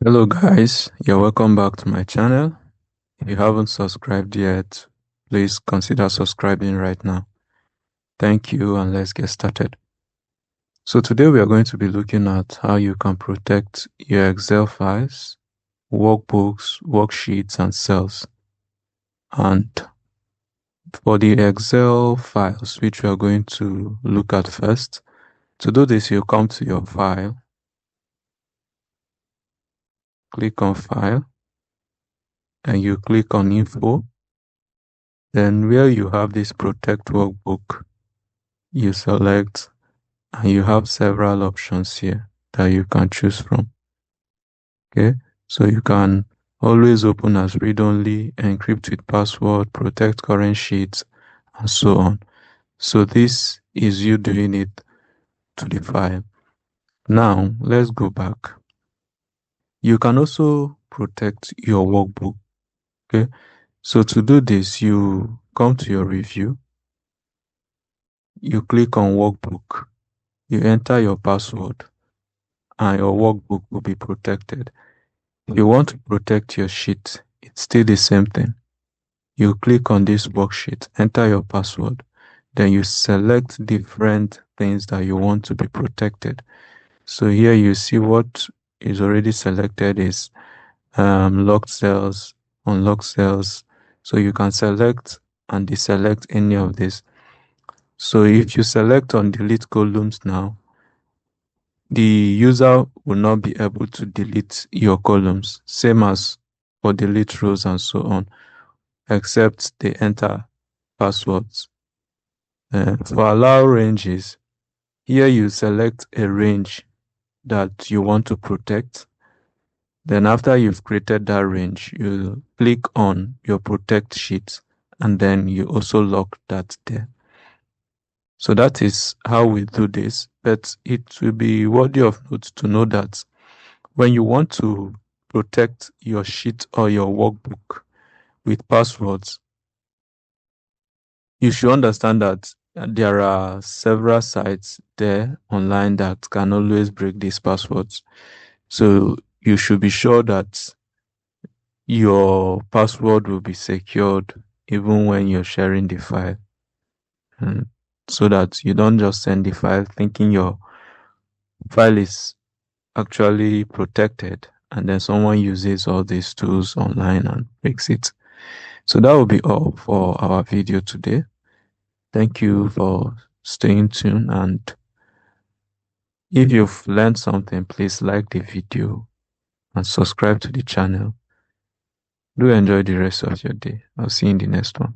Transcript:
Hello guys, you're welcome back to my channel. If you haven't subscribed yet, please consider subscribing right now. Thank you, and let's get started. So today we are going to be looking at how you can protect your Excel files, workbooks, worksheets, and cells. And for the Excel files, which we are going to look at first, to do this, you come to your file, click on File, and you click on Info. Then where you have this Protect Workbook, you select, and you have several options here that you can choose from. Okay, so you can always open as read-only, encrypt with password, protect current sheets, and so on. So this is you doing it to the file. Now let's go back. You can also protect your workbook. Okay, so to do this, you come to your review, you click on workbook, you enter your password, and your workbook will be protected. If you want to protect your sheet, it's still the same thing. You click on this worksheet, enter your password, then you select different things that you want to be protected. So here you see what is already selected is locked cells, unlocked cells. So you can select and deselect any of this. So if you select on delete columns now, the user will not be able to delete your columns, same as for delete rows and so on, except they enter passwords. For allow ranges, here you select a range that you want to protect. Then after you've created that range, you click on your protect sheet, and then you also lock that there. So that is how we do this, but it will be worthy of note to know that when you want to protect your sheet or your workbook with passwords, you should understand that there are several sites there online that can always break these passwords. So you should be sure that your password will be secured even when you're sharing the file, and so that you don't just send the file thinking your file is actually protected, and then someone uses all these tools online and breaks it. So that will be all for our video today. Thank you for staying tuned, and if you've learned something, please like the video and subscribe to the channel. Do enjoy the rest of your day. I'll see you in the next one.